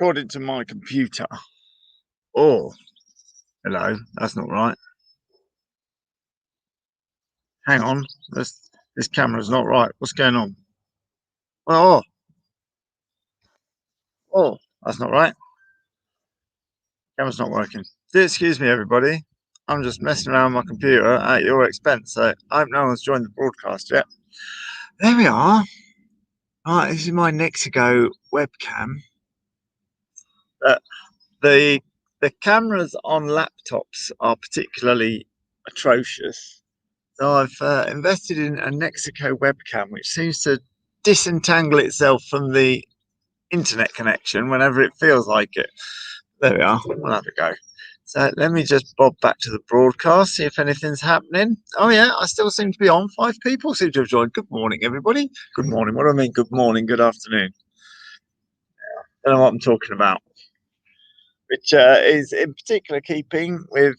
according to my computer. Oh, hello, that's not right. Hang on, this camera's not right. What's going on? Oh, oh, that's not right. Camera's not working. Do excuse me, everybody. I'm just messing around with my computer at your expense. So I hope no one's joined the broadcast yet. There we are. Right, this is my Nexigo webcam. Uh, the the cameras on laptops are particularly atrocious. So I've invested in a Nexigo webcam, which seems to disentangle itself from the internet connection whenever it feels like it. There we are. We'll have a go. So let me just bob back to the broadcast, see if anything's happening. Oh yeah, I still seem to be on. 5 people seem to have joined. Good morning, everybody. Good morning. What do I mean? Good morning. Good afternoon. I don't know what I'm talking about. Which is in particular keeping with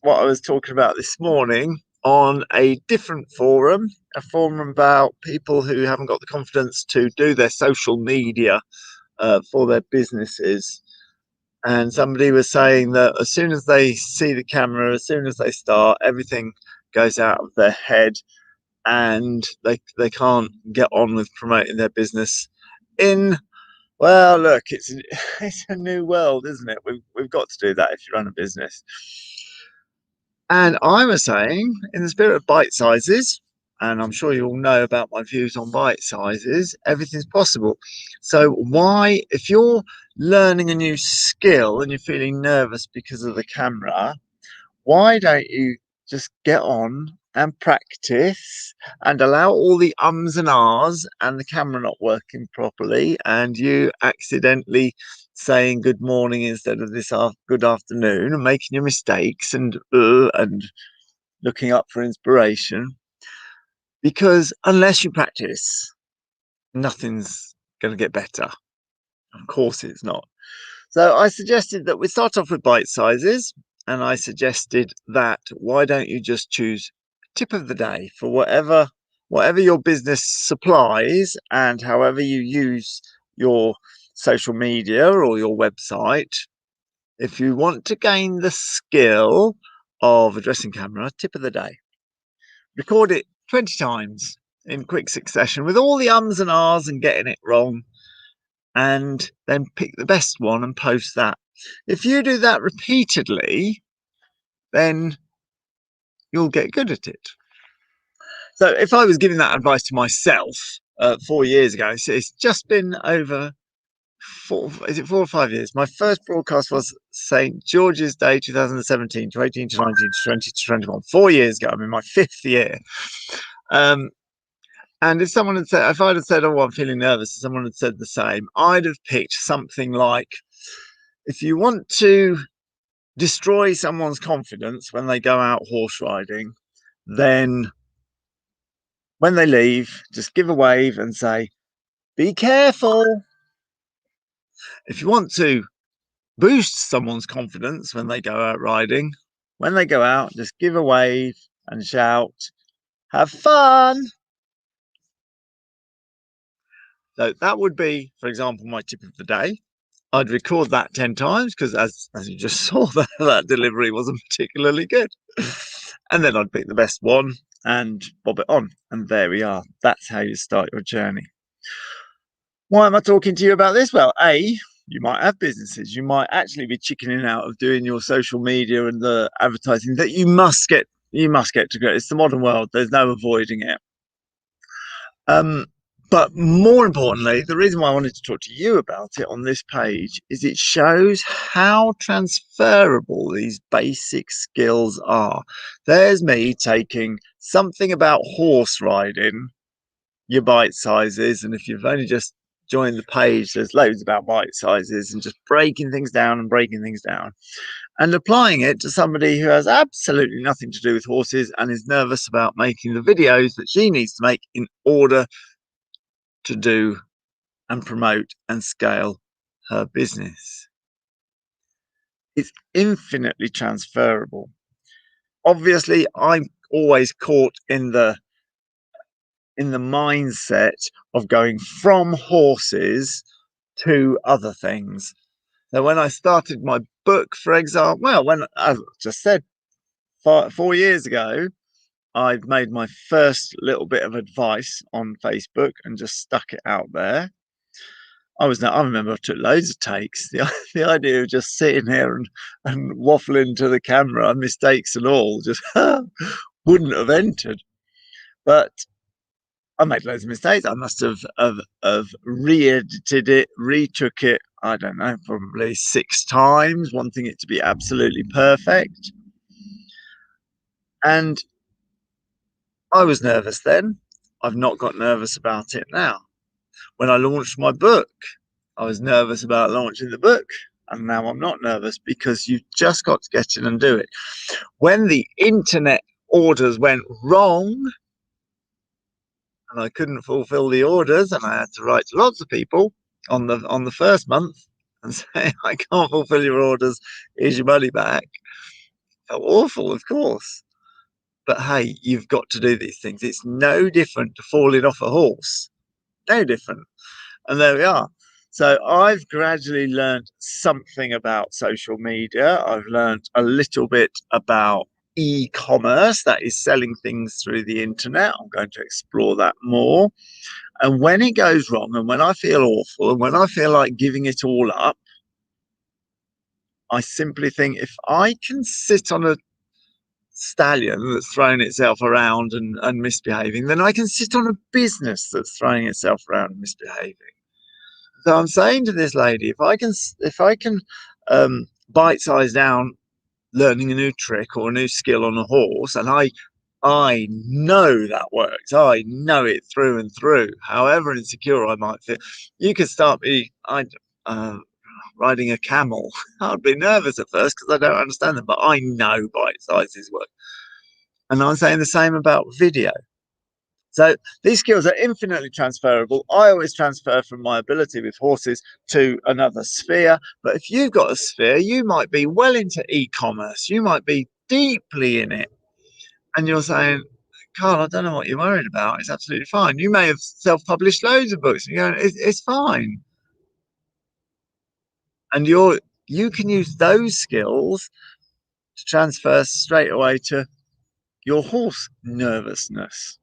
what I was talking about this morning on a different forum, a forum about people who haven't got the confidence to do their social media for their businesses. And somebody was saying that as soon as they see the camera, as soon as they start, everything goes out of their head and they can't get on with promoting their business in, well, look, it's a new world, isn't it? We've got to do that if you run a business. And I was saying, in the spirit of bite sizes, and I'm sure you all know about my views on bite sizes, everything's possible. So why, if you're learning a new skill and you're feeling nervous because of the camera, why don't you just get on and practice and allow all the ums and ahs and the camera not working properly and you accidentally saying good morning instead of this good afternoon and making your mistakes and looking up for inspiration, because unless you practice, nothing's going to get better. Of course it's not. So I suggested that we start off with bite sizes, and I suggested that why don't you just choose tip of the day for whatever your business supplies and however you use your social media or your website. If you want to gain the skill of addressing camera, tip of the day. Record it 20 times in quick succession with all the ums and ahs and getting it wrong, and then pick the best one and post that. If you do that repeatedly, then you'll get good at it. So if I was giving that advice to myself 4 years ago, so it's just been over 4 or 5 years. My first broadcast was St. George's Day 2017 to 18 to 19 to 20 to 21. 4 years ago. I'm in my 5th year. And if someone had said, if I'd have said, oh, I'm feeling nervous, and someone had said the same, I'd have picked something like, if you want to destroy someone's confidence when they go out horse riding, then when they leave, just give a wave and say, be careful. If you want to boost someone's confidence when they go out riding, when they go out, just give a wave and shout, have fun. So that would be, for example, my tip of the day. I'd record that 10 times because as you just saw, that delivery wasn't particularly good. And then I'd pick the best one and bob it on. And there we are. That's how you start your journey. Why am I talking to you about this? Well, you might have businesses. You might actually be chickening out of doing your social media and the advertising that you must get to go. It's the modern world. There's no avoiding it. But more importantly, the reason why I wanted to talk to you about it on this page is it shows how transferable these basic skills are. There's me taking something about horse riding, your bite sizes, and if you've only just joined the page, there's loads about bite sizes and just breaking things down and applying it to somebody who has absolutely nothing to do with horses and is nervous about making the videos that she needs to make in order to do and promote and scale her business. It's infinitely transferable. Obviously, I'm always caught in the mindset of going from horses to other things. So when I started my book, for example, well, when I just said 4 years ago, I made my first little bit of advice on Facebook and just stuck it out there. I remember I took loads of takes. The idea of just sitting here and waffling to the camera, mistakes and all, just wouldn't have entered. But I made loads of mistakes. I must have re-edited it, retook it, I don't know, probably 6 times, wanting it to be absolutely perfect. And I was nervous then. I've not got nervous about it now. When I launched my book, I was nervous about launching the book. And now I'm not nervous, because you've just got to get in and do it. When the internet orders went wrong and I couldn't fulfill the orders, and I had to write to lots of people on the first month and say, I can't fulfill your orders, here's your money back. Felt awful, of course. But hey, you've got to do these things. It's no different to falling off a horse. No different. And there we are. So I've gradually learned something about social media. I've learned a little bit about e-commerce, that is selling things through the internet. I'm going to explore that more. And when it goes wrong, and when I feel awful, and when I feel like giving it all up, I simply think, if I can sit on a stallion that's throwing itself around and misbehaving, then I can sit on a business that's throwing itself around and misbehaving. So I'm saying to this lady, if I can bite size down learning a new trick or a new skill on a horse, and I know that works, I know it through and through, however insecure I might feel. You could start me riding a camel. I'd be nervous at first because I don't understand them, but I know bite sizes work. And I'm saying the same about video. So these skills are infinitely transferable. I always transfer from my ability with horses to another sphere. But if you've got a sphere, you might be well into e-commerce. You might be deeply in it. And you're saying, Karl, I don't know what you're worried about. It's absolutely fine. You may have self-published loads of books. And you're going, it's fine. And you can use those skills to transfer straight away to your horse nervousness.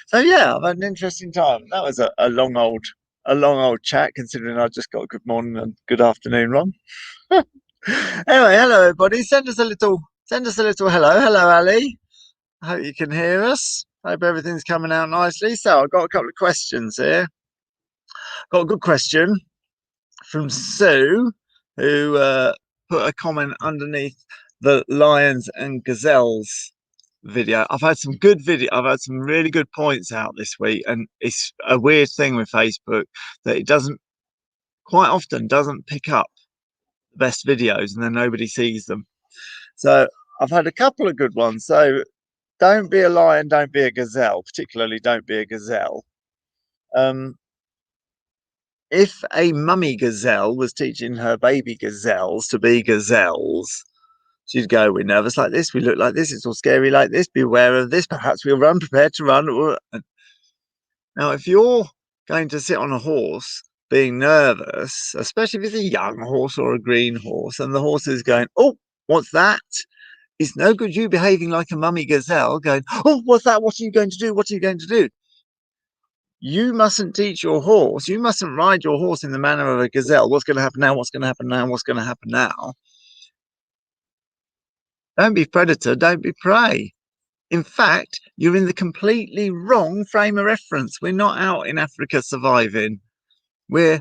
So yeah, I've had an interesting time. That was a long old chat, considering I just got good morning and good afternoon wrong. Anyway, hello everybody. Send us a little hello. Hello, Ali. I hope you can hear us. Hope everything's coming out nicely. So I've got a couple of questions here. Got a good question from Sue, who put a comment underneath the lions and gazelles video. I've had some really good points out this week, and it's a weird thing with Facebook that it quite often doesn't pick up the best videos, and then nobody sees them. So I've had a couple of good ones. So don't be a lion, don't be a gazelle, particularly don't be a gazelle. If a mummy gazelle was teaching her baby gazelles to be gazelles, she'd go, we're nervous like this, we look like this, it's all scary like this, beware of this, perhaps we'll run, prepared to run. Now, if you're going to sit on a horse being nervous, especially if it's a young horse or a green horse, and the horse is going, oh, what's that? It's no good you behaving like a mummy gazelle going, oh, what's that? What are you going to do? What are you going to do? You mustn't teach your horse. You mustn't ride your horse in the manner of a gazelle. What's going to happen now? What's going to happen now? What's going to happen now? Don't be predator. Don't be prey. In fact, you're in the completely wrong frame of reference. We're not out in Africa surviving. We're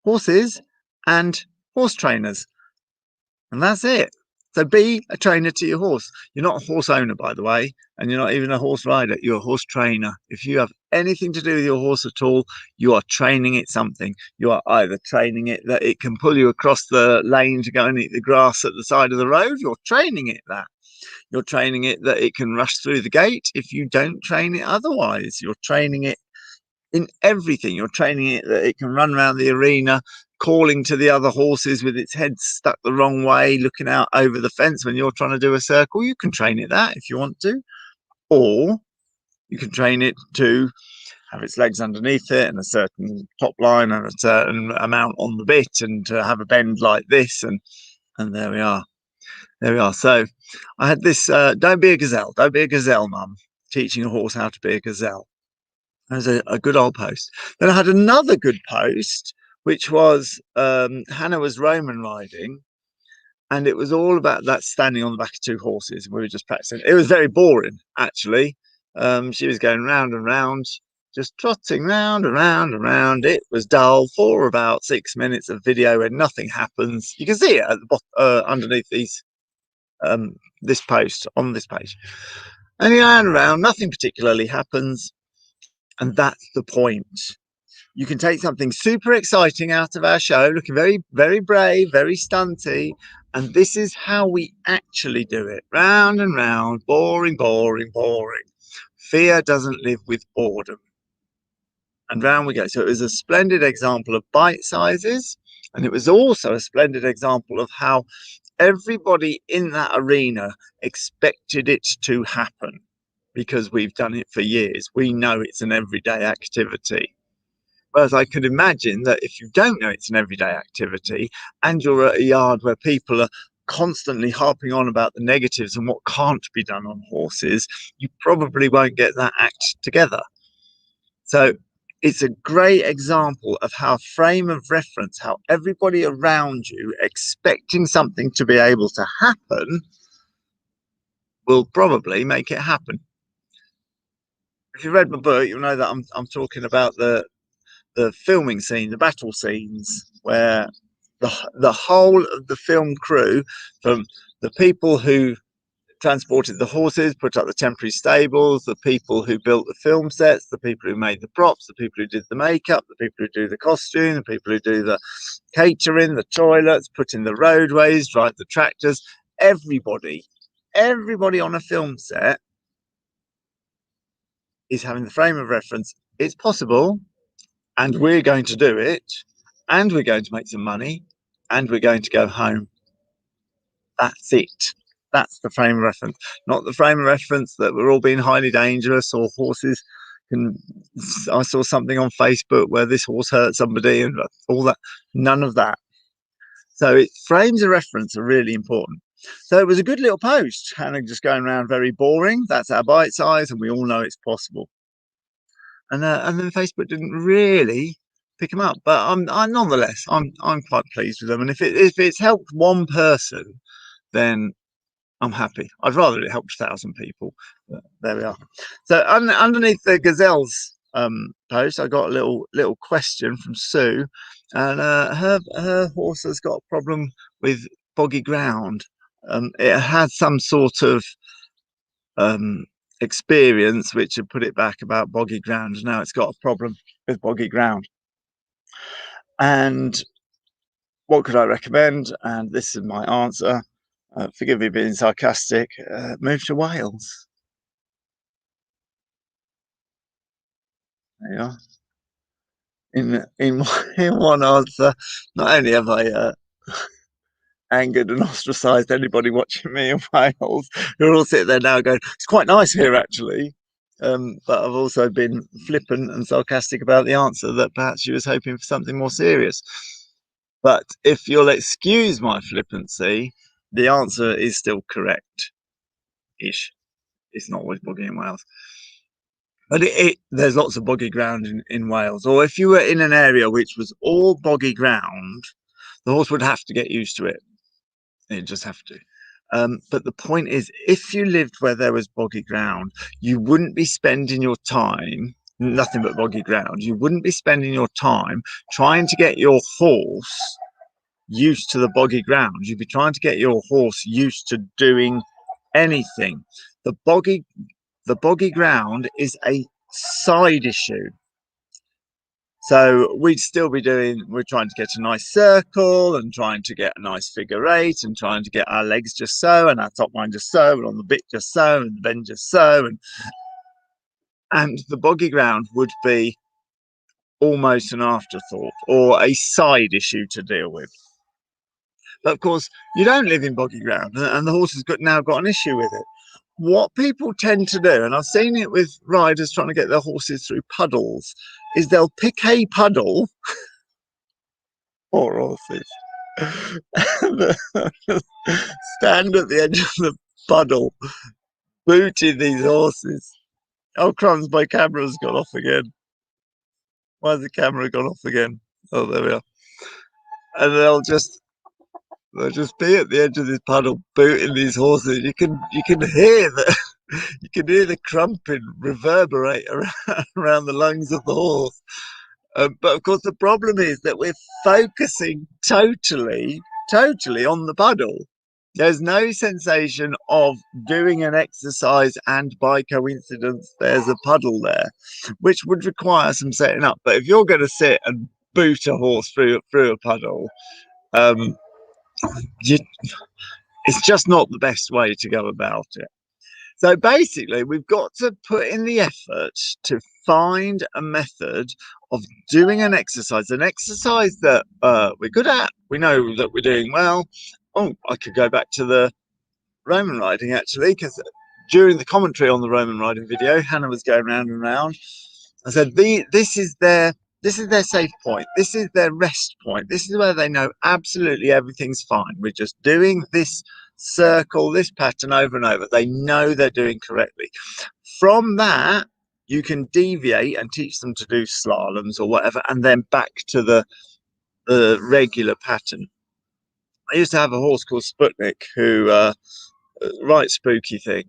horses and horse trainers. And that's it. So be a trainer to your horse. You're not a horse owner, by the way, and you're not even a horse rider. You're a horse trainer. If you have anything to do with your horse at all, you are training it something. You are either training it that it can pull you across the lane to go and eat the grass at the side of the road. You're training it that. You're training it that it can rush through the gate if you don't train it otherwise. You're training it in everything. You're training it that it can run around the arena, calling to the other horses with its head stuck the wrong way, looking out over the fence when you're trying to do a circle. You can train it that if you want to. Or you can train it to have its legs underneath it and a certain top line and a certain amount on the bit, and to have a bend like this, and there we are. There we are. So I had this, don't be a gazelle, don't be a gazelle, mum, teaching a horse how to be a gazelle. That was a good old post. Then I had another good post, which was Hannah was Roman riding, and it was all about that standing on the back of two horses. We were just practicing. It was very boring, actually. She was going round and round, just trotting round and round and round. It was dull for about 6 minutes of video where nothing happens. You can see it at the bottom, underneath these this post on this page. And you round and round, nothing particularly happens, and that's the point. You can take something super exciting out of our show, looking very, very brave, very stunty, and this is how we actually do it. Round and round, boring, boring, boring. Fear doesn't live with boredom. And round we go. So it was a splendid example of bite sizes, and it was also a splendid example of how everybody in that arena expected it to happen, because we've done it for years. We know it's an everyday activity. Whereas I could imagine that if you don't know it's an everyday activity and you're at a yard where people are constantly harping on about the negatives and what can't be done on horses, you probably won't get that act together. So it's a great example of how frame of reference, how everybody around you expecting something to be able to happen will probably make it happen. If you read my book, you'll know that I'm talking about the filming scene, the battle scenes, where the whole of the film crew, from the people who transported the horses, put up the temporary stables, the people who built the film sets, the people who made the props, the people who did the makeup, the people who do the costume, the people who do the catering, the toilets, put in the roadways, drive the tractors, everybody on a film set is having the frame of reference. It's possible, and we're going to do it, and we're going to make some money, and we're going to go home. That's it. That's the frame of reference, not the frame of reference that we're all being highly dangerous, or horses can. I saw something on Facebook where this horse hurt somebody and all that. None of that. So frames of reference are really important. So it was a good little post. Hannah just going around very boring. That's our bite size, and we all know it's possible. And then Facebook didn't really pick them up, but I'm nonetheless I'm quite pleased with them. And if it's helped one person, then I'm happy. I'd rather it helped 1,000 people. But there we are. So underneath the Gazelle's post, I got a little question from Sue, and her horse has got a problem with boggy ground. It had some sort of experience which had put it back about boggy ground. Now it's got a problem with boggy ground. And what could I recommend? And this is my answer. Forgive me being sarcastic. Move to Wales. There you are. In one answer, not only have I angered and ostracised anybody watching me in Wales, who are all sitting there now going, "It's quite nice here, actually." But I've also been flippant and sarcastic about the answer, that perhaps she was hoping for something more serious. But if you'll excuse my flippancy, the answer is still correct-ish. It's not always boggy in Wales. But there's lots of boggy ground in Wales. Or if you were in an area which was all boggy ground, the horse would have to get used to it. It'd just have to. But the point is, if you lived where there was boggy ground, you wouldn't be spending your time, nothing but boggy ground, you wouldn't be spending your time trying to get your horse used to the boggy ground. You'd be trying to get your horse used to doing anything. The boggy ground is a side issue. So we're trying to get a nice circle and trying to get a nice figure eight and trying to get our legs just so, and our top line just so, and on the bit just so, and the bend just so, and the boggy ground would be almost an afterthought or a side issue to deal with. But of course, you don't live in boggy ground, and the horse has now got an issue with it. what people tend to do, and I've seen it with riders trying to get their horses through puddles, is they'll pick a puddle, poor horses, and stand at the edge of the puddle, booting these horses. Oh, crumbs, my camera's gone off again. Why has the camera gone off again? Oh, there we are. And they'll just be at the edge of this puddle booting these horses. You can hear the you can hear the crumping reverberate around the lungs of the horse. But of course, the problem is that we're focusing totally on the puddle. There's no sensation of doing an exercise and by coincidence there's a puddle there, which would require some setting up. But if you're going to sit and boot a horse through a puddle, um, you, it's just not the best way to go about it. So basically, we've got to put in the effort to find a method of doing an exercise that we're good at. We know that we're doing well. Oh, I could go back to the Roman riding actually, because during the commentary on the Roman riding video, Hannah was going round and round. I said, this is their safe point. This is their rest point. This is where they know absolutely everything's fine. We're just doing this circle, this pattern over and over. They know they're doing correctly. From that, you can deviate and teach them to do slaloms or whatever, and then back to the regular pattern. I used to have a horse called Sputnik who right spooky thing,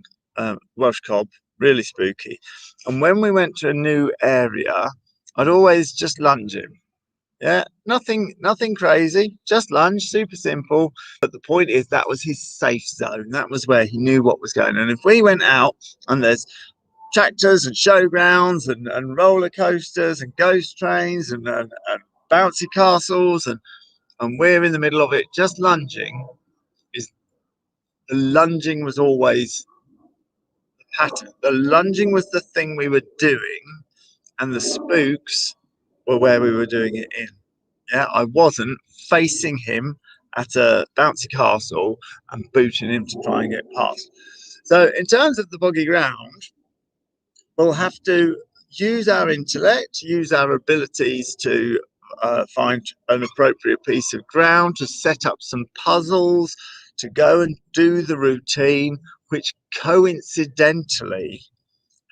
Welsh cob, really spooky. And when we went to a new area, I'd always just lunge him. Yeah, nothing crazy, just lunge, super simple. But the point is that was his safe zone. That was where he knew what was going on. And if we went out and there's tractors and showgrounds and roller coasters and ghost trains and bouncy castles and we're in the middle of it, just lunging, is the lunging was always the pattern. The lunging was the thing we were doing, and the spooks were where we were doing it in. Yeah, I wasn't facing him at a bouncy castle and booting him to try and get past. So, in terms of the boggy ground, we'll have to use our intellect, use our abilities to find an appropriate piece of ground, to set up some puzzles, to go and do the routine, which coincidentally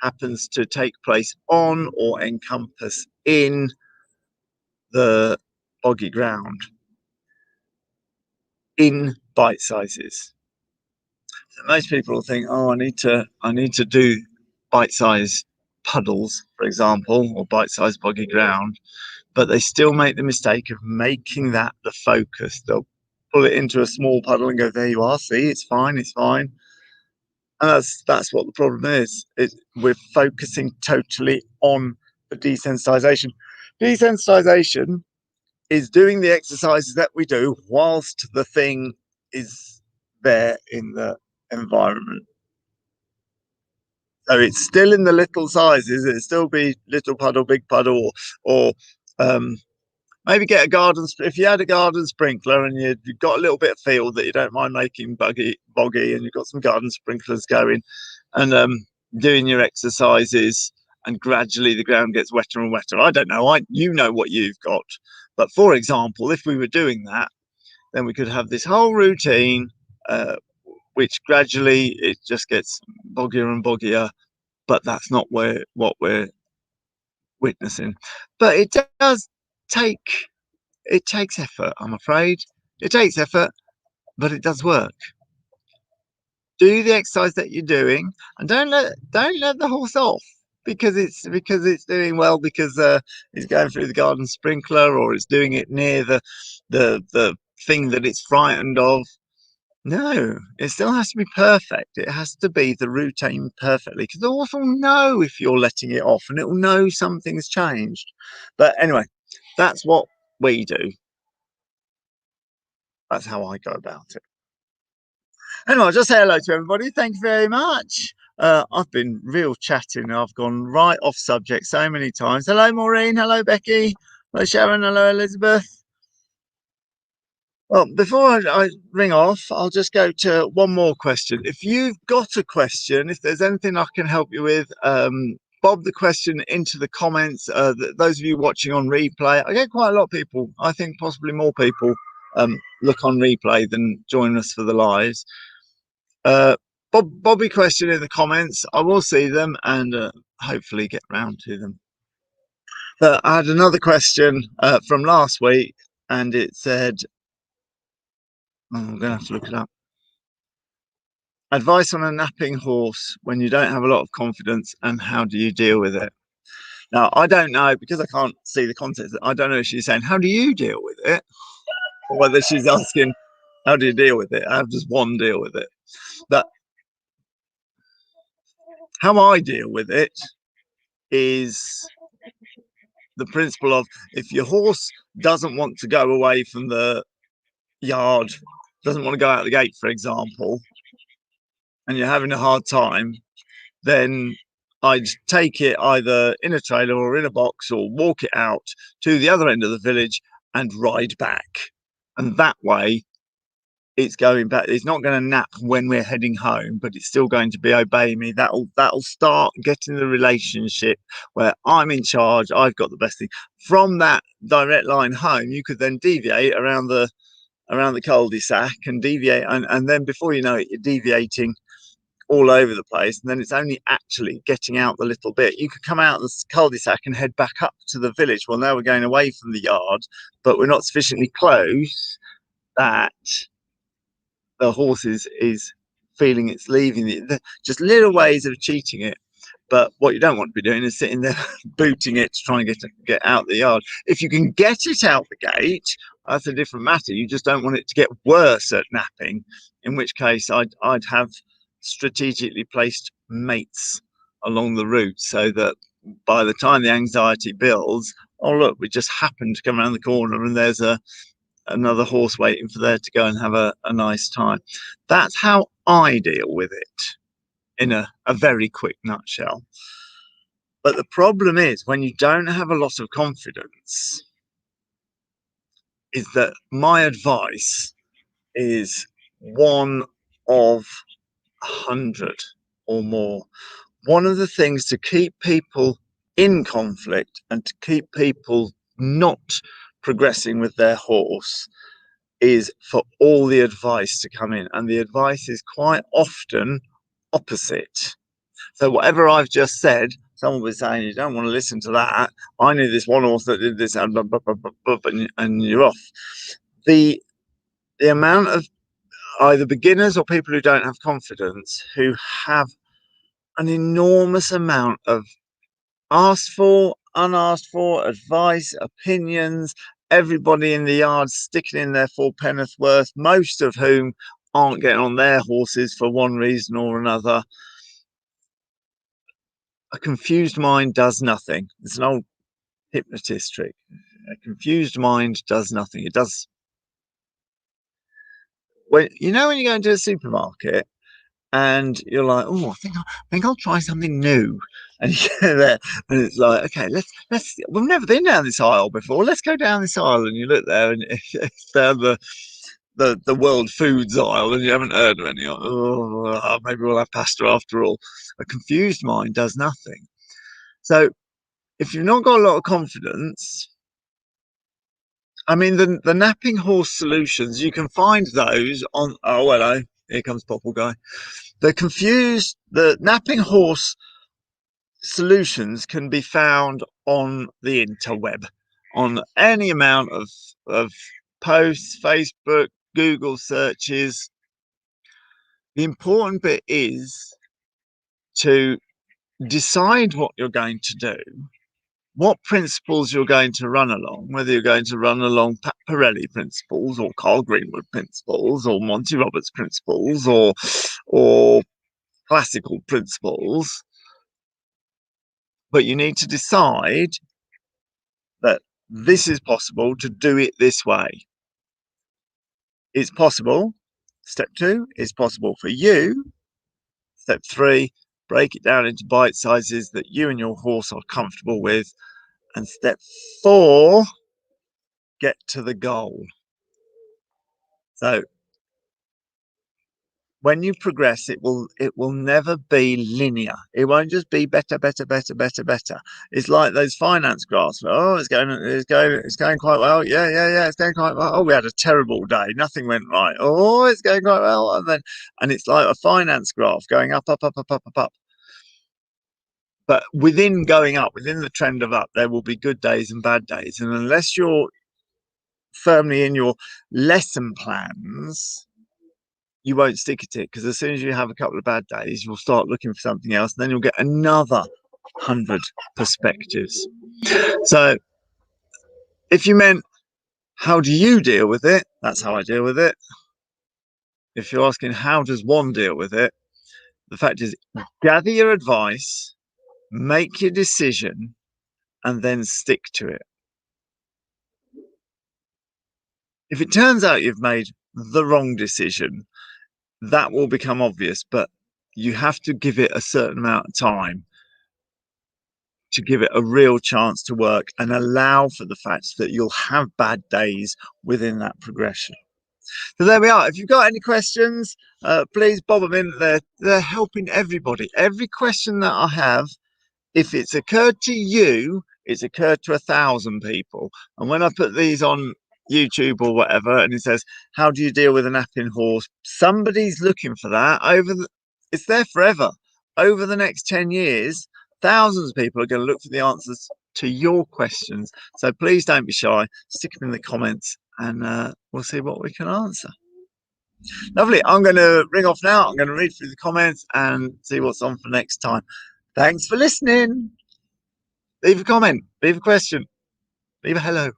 happens to take place on or encompass in the boggy ground in bite sizes. So most people will think, oh, I need to do bite size puddles, for example, or bite size boggy ground, but they still make the mistake of making that the focus. They'll pull it into a small puddle and go, there you are, see, it's fine, it's fine. And that's what the problem is. We're focusing totally on the desensitization. Desensitization is doing the exercises that we do whilst the thing is there in the environment. So it's still in the little sizes. It'll still be little puddle, big puddle, or maybe get a garden. If you had a garden sprinkler and you've got a little bit of field that you don't mind making boggy, and you've got some garden sprinklers going, and doing your exercises, and gradually the ground gets wetter and wetter. I don't know. You know what you've got, but for example, if we were doing that, then we could have this whole routine, which gradually it just gets boggier and boggier. But that's not what we're witnessing. But it does take it takes effort, I'm afraid. It takes effort, but it does work. Do the exercise that you're doing, and don't let the horse off because it's doing well, because it's going through the garden sprinkler, or it's doing it near the thing that it's frightened of. No, it still has to be perfect. It has to be the routine perfectly, because the horse will know if you're letting it off, and it will know something's changed. But anyway, that's what we do. That's how I go about it. Anyway, I'll just say hello to everybody. Thank you very much. I've been real chatting. I've gone right off subject so many times. Hello, Maureen. Hello, Becky. Hello, Sharon. Hello, Elizabeth. Well, before I ring off, I'll just go to one more question. If you've got a question, if there's anything I can help you with, bob the question into the comments. Those of you watching on replay, I get quite a lot of people, I think possibly more people look on replay than join us for the lives. Bob your question in the comments. I will see them and hopefully get round to them. But I had another question from last week, and it said, I'm going to have to look it up. Advice on a napping horse when you don't have a lot of confidence, and how do you deal with it? Now, I don't know, because I can't see the context. I don't know if she's saying, how do you deal with it? Or whether she's asking, how do you deal with it? I have just one deal with it. But how I deal with it is the principle of, if your horse doesn't want to go away from the yard, doesn't want to go out the gate, for example, and you're having a hard time, then I'd take it either in a trailer or in a box, or walk it out to the other end of the village and ride back. And that way it's going back. It's not going to nap when we're heading home, but it's still going to be obeying me. That'll start getting the relationship where I'm in charge. I've got the best thing. From that direct line home, you could then deviate around the cul-de-sac and deviate, and then before you know it, you're deviating all over the place, and then it's only actually getting out the little bit. You could come out of the cul-de-sac and head back up to the village. Well, now we're going away from the yard, but we're not sufficiently close that the horse is feeling it's leaving it. Just little ways of cheating it. But what you don't want to be doing is sitting there booting it to try and get out the yard. If you can get it out the gate, that's a different matter. You just don't want it to get worse at napping, in which case I'd have strategically placed mates along the route, so that by the time the anxiety builds, oh look, we just happened to come around the corner and there's another horse waiting for there to go and have a nice time. That's how I deal with it in a very quick nutshell. But the problem is, when you don't have a lot of confidence, is that my advice is one of 100 or more. One of the things to keep people in conflict and to keep people not progressing with their horse is for all the advice to come in. And the advice is quite often opposite. So whatever I've just said, someone was saying, you don't want to listen to that. I knew this one author that did this, and blah, blah, blah, blah, blah, and you're off. The amount of either beginners or people who don't have confidence, who have an enormous amount of asked for, unasked for advice, opinions, everybody in the yard sticking in their full penneth worth, most of whom aren't getting on their horses for one reason or another. A confused mind does nothing. It's an old hypnotist trick. A confused mind does nothing. It does. When you go into a supermarket and you're like, oh, I think I'll try something new, and you get there and it's like, okay, let's we've never been down this aisle before. Let's go down this aisle, and you look there and it's down the world foods aisle, and you haven't heard of any. Oh, maybe we'll have pasta after all. A confused mind does nothing. So if you've not got a lot of confidence, I mean, the napping horse solutions, you can find those on. Oh, hello, here comes Popple Guy. The napping horse solutions can be found on the interweb, on any amount of posts, Facebook, Google searches. The important bit is to decide what you're going to do, what principles you're going to run along, whether you're going to run along Pat Pirelli principles or Carl Greenwood principles or Monty Roberts principles or classical principles. But you need to decide that this is possible, to do it this way. It's possible. Step 2 is possible for you. Step 3, break it down into bite sizes that you and your horse are comfortable with. And step 4, get to the goal. So when you progress, it will never be linear. It won't just be better, better, better, better, better. It's like those finance graphs. Oh, it's going quite well. Yeah, yeah, yeah, it's going quite well. Oh, we had a terrible day. Nothing went right. Oh, it's going quite well. And it's like a finance graph going up, up, up, up, up, up, up. But within going up, within the trend of up, there will be good days and bad days. And unless you're firmly in your lesson plans, you won't stick at it, because as soon as you have a couple of bad days, you'll start looking for something else, and then you'll get another 100 perspectives. So if you meant how do you deal with it, that's how I deal with it. If you're asking how does one deal with it, the fact is, gather your advice, make your decision, and then stick to it. If it turns out you've made the wrong decision, that will become obvious, but you have to give it a certain amount of time to give it a real chance to work, and allow for the fact that you'll have bad days within that progression. So there we are. If you've got any questions, please bob them in. They're helping everybody. Every question that I have, if it's occurred to you, it's occurred to 1,000 people. And when I put these on YouTube or whatever, and it says, how do you deal with a napping horse? Somebody's looking for that it's there forever. Over the next 10 years, thousands of people are going to look for the answers to your questions. So please don't be shy. Stick them in the comments, and we'll see what we can answer. Lovely. I'm going to ring off now. I'm going to read through the comments and see what's on for next time. Thanks for listening. Leave a comment, leave a question, leave a hello.